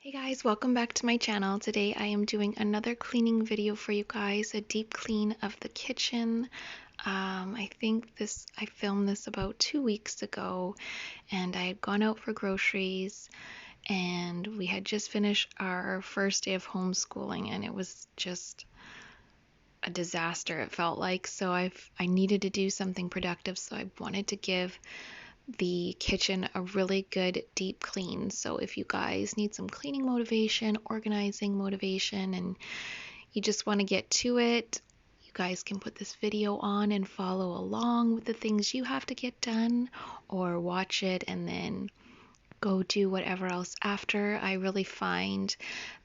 Hey guys, welcome back to my channel. Today I am doing another cleaning video for you guys, a deep clean of the kitchen. I filmed this about 2 weeks ago, and I had gone out for groceries and we had just finished our first day of homeschooling, and it was just a disaster, it felt like. So I needed to do something productive, so I wanted to give the kitchen a really good deep clean. So if you guys need some cleaning motivation, organizing motivation, and you just want to get to it, you guys can put this video on and follow along with the things you have to get done, or watch it and then go do whatever else after. I really find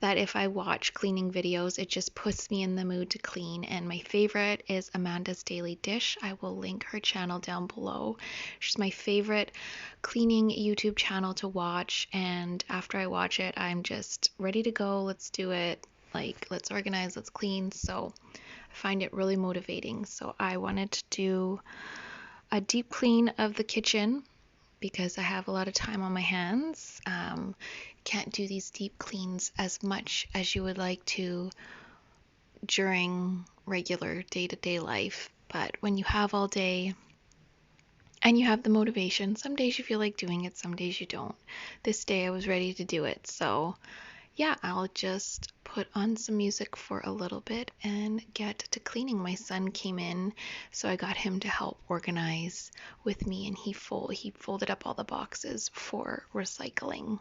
that if I watch cleaning videos, it just puts me in the mood to clean. And my favorite is Amanda's Daily Dish. I will link her channel down below. She's my favorite cleaning YouTube channel to watch. And after I watch it, I'm just ready to go. Let's do it. Like, let's organize, let's clean. So I find it really motivating. So I wanted to do a deep clean of the kitchen because I have a lot of time on my hands. Can't do these deep cleans as much as you would like to during regular day-to-day life. But when you have all day and you have the motivation, some days you feel like doing it, some days you don't. This day I was ready to do it. So yeah, I'll just put on some music for a little bit and get to cleaning. My son came in, so I got him to help organize with me, and he folded up all the boxes for recycling.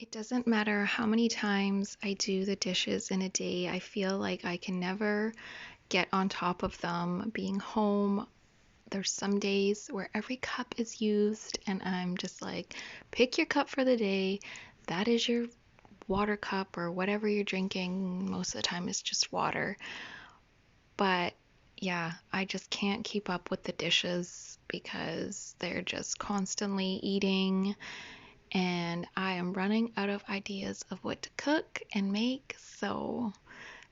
It doesn't matter how many times I do the dishes in a day, I feel like I can never get on top of them. Being home, there's some days where every cup is used, and I'm just like, pick your cup for the day. That is your water cup or whatever you're drinking. Most of the time, it's just water. But yeah, I just can't keep up with the dishes because they're just constantly eating, and I am running out of ideas of what to cook and make. So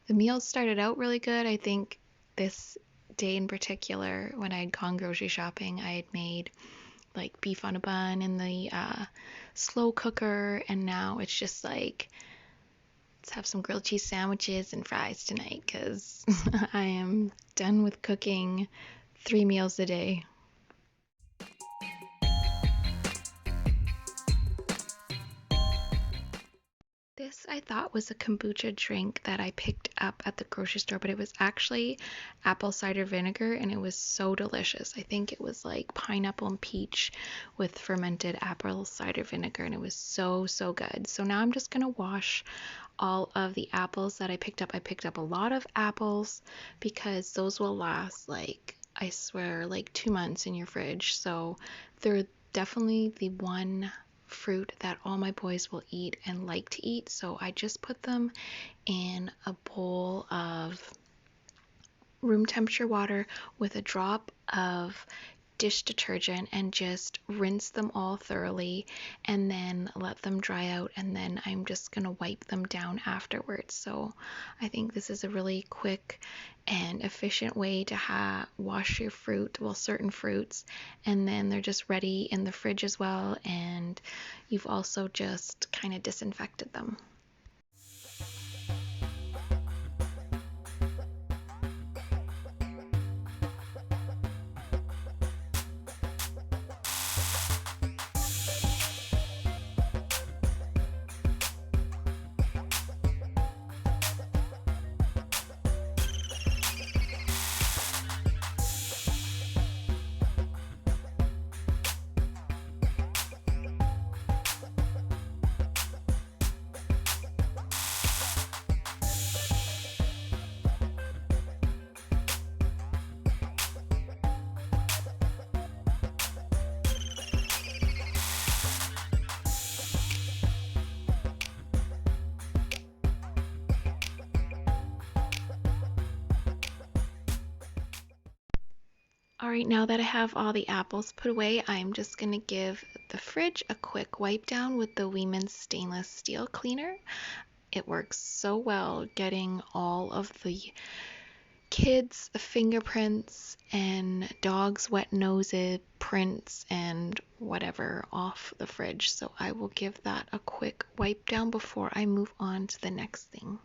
the meals started out really good. I think this day in particular, when I had gone grocery shopping, I had made like beef on a bun in the slow cooker, and now it's just like, let's have some grilled cheese sandwiches and fries tonight because I am done with cooking 3 meals a day. This I thought was a kombucha drink that I picked up at the grocery store, but it was actually apple cider vinegar and it was so delicious. I think it was like pineapple and peach with fermented apple cider vinegar, and it was so, so good. So now I'm just gonna wash all of the apples that I picked up. I picked up a lot of apples because those will last, like, I swear, like 2 months in your fridge. So they're definitely the one fruit that all my boys will eat and like to eat. So I just put them in a bowl of room temperature water with a drop of dish detergent and just rinse them all thoroughly and then let them dry out, and then I'm just going to wipe them down afterwards. So I think this is a really quick and efficient way to wash your fruit, well, certain fruits, and then they're just ready in the fridge as well, and you've also just kind of disinfected them. All right, now that I have all the apples put away, I'm just going to give the fridge a quick wipe down with the Weiman's stainless steel cleaner. It works so well getting all of the kids' fingerprints and dogs' wet noses, prints, and whatever off the fridge. So I will give that a quick wipe down before I move on to the next thing.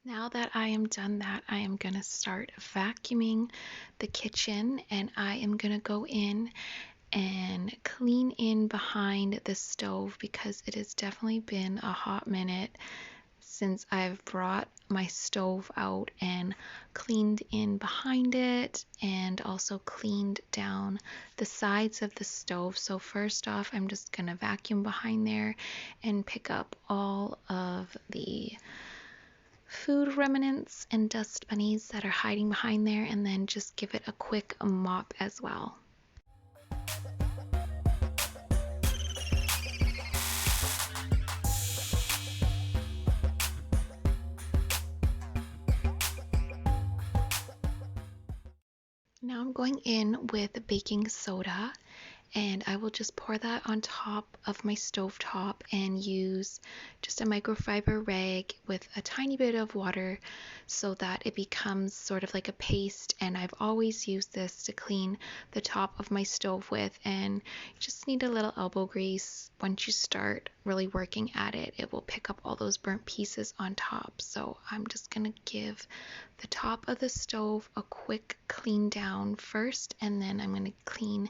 Now that I am done that, I am going to start vacuuming the kitchen, and I am going to go in and clean in behind the stove because it has definitely been a hot minute since I've brought my stove out and cleaned in behind it and also cleaned down the sides of the stove. So first off, I'm just going to vacuum behind there and pick up all of the food remnants and dust bunnies that are hiding behind there, and then just give it a quick mop as well. Now I'm going in with baking soda and I will just pour that on top of my stove top and use just a microfiber rag with a tiny bit of water so that it becomes sort of like a paste. And I've always used this to clean the top of my stove with, and you just need a little elbow grease. Once you start really working at it, it will pick up all those burnt pieces on top. So I'm just gonna give the top of the stove a quick clean down first, and then I'm gonna clean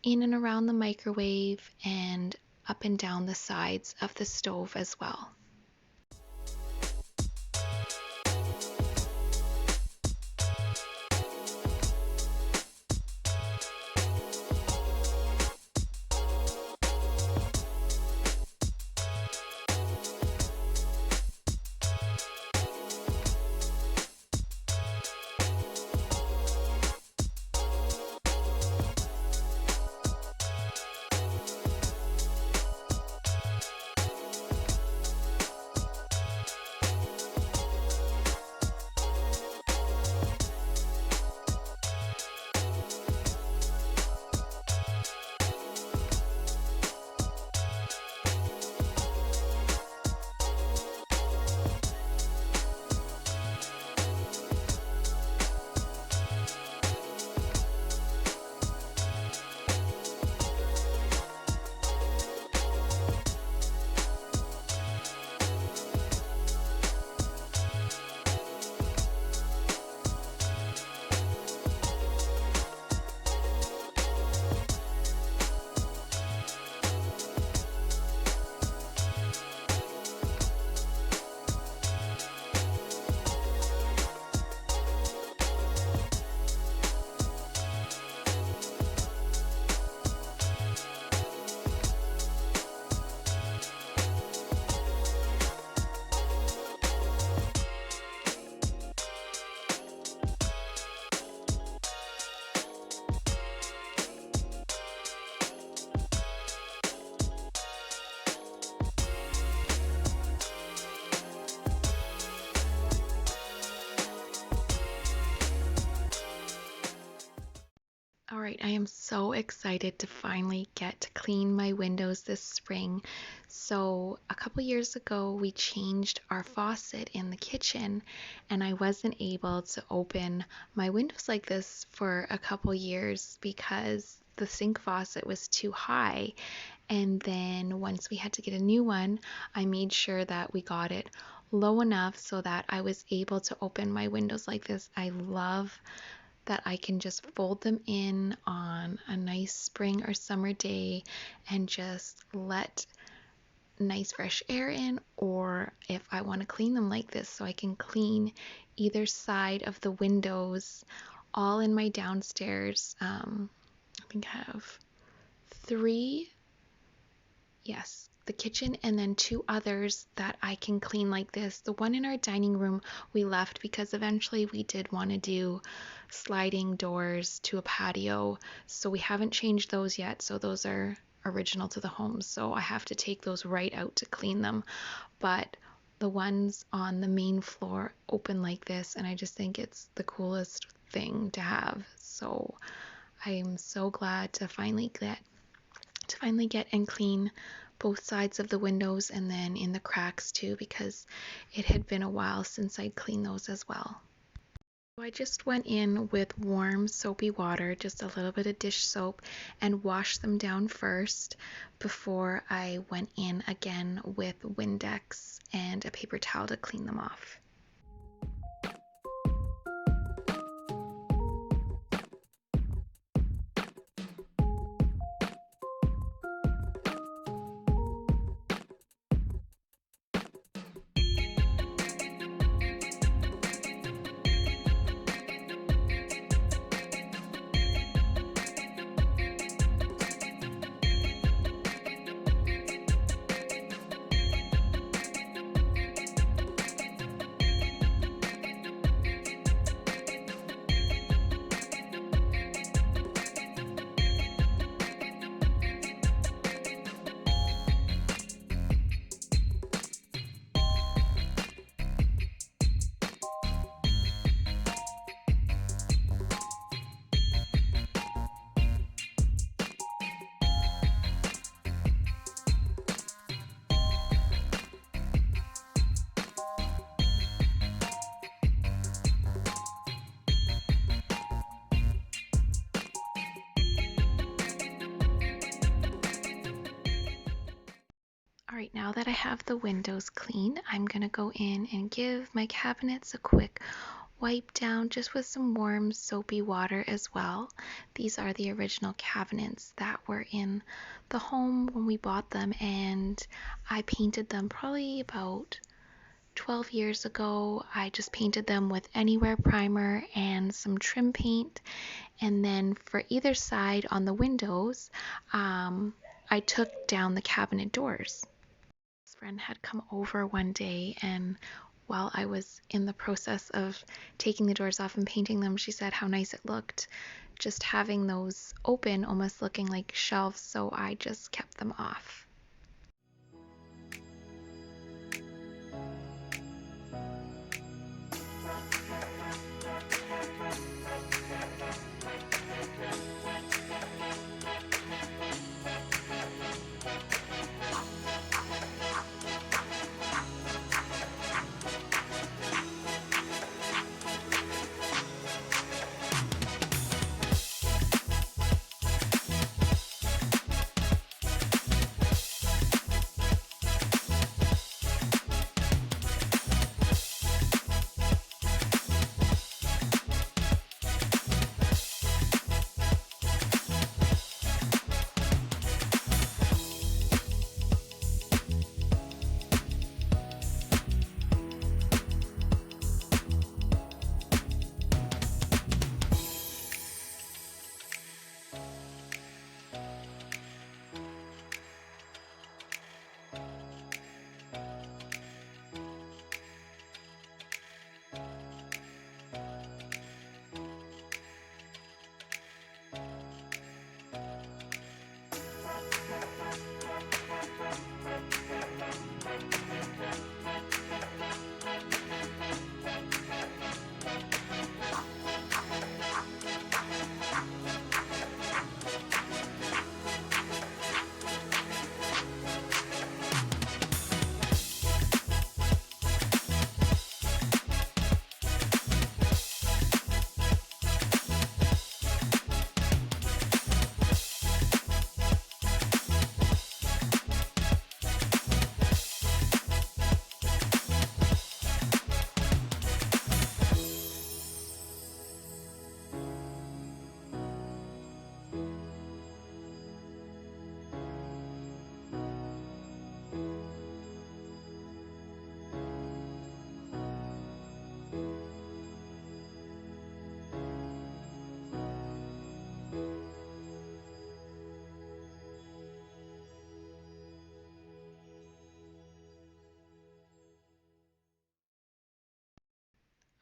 in and around the microwave and up and down the sides of the stove as well. All right, I am so excited to finally get to clean my windows this spring. So, a couple years ago, we changed our faucet in the kitchen, and I wasn't able to open my windows like this for a couple years because the sink faucet was too high. And then once we had to get a new one, I made sure that we got it low enough so that I was able to open my windows like this. I love that I can just fold them in on a nice spring or summer day and just let nice fresh air in, or if I want to clean them like this, so I can clean either side of the windows all in my downstairs. I think I have three, yes, the kitchen and then two others that I can clean like this. The one in our dining room we left because eventually we did want to do sliding doors to a patio, so we haven't changed those yet. So those are original to the home, so I have to take those right out to clean them. But the ones on the main floor open like this, and I just think it's the coolest thing to have. So I am so glad to finally get and clean both sides of the windows and then in the cracks too, because it had been a while since I'd cleaned those as well. So I just went in with warm soapy water, just a little bit of dish soap, and washed them down first before I went in again with Windex and a paper towel to clean them off. Alright, now that I have the windows clean, I'm gonna go in and give my cabinets a quick wipe down just with some warm soapy water as well. These are the original cabinets that were in the home when we bought them, and I painted them probably about 12 years ago. I just painted them with Anywhere primer and some trim paint, and then for either side on the windows, I took down the cabinet doors. Friend had come over one day, and while I was in the process of taking the doors off and painting them, she said how nice it looked just having those open, almost looking like shelves, so I just kept them off.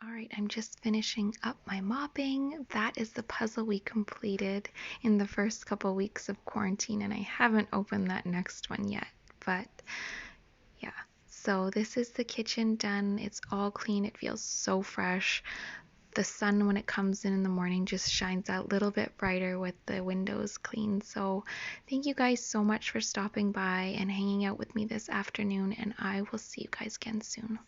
Alright, I'm just finishing up my mopping. That is the puzzle we completed in the first couple weeks of quarantine, and I haven't opened that next one yet, but yeah. So this is the kitchen done. It's all clean. It feels so fresh. The sun, when it comes in the morning, just shines out a little bit brighter with the windows clean. So thank you guys so much for stopping by and hanging out with me this afternoon, and I will see you guys again soon.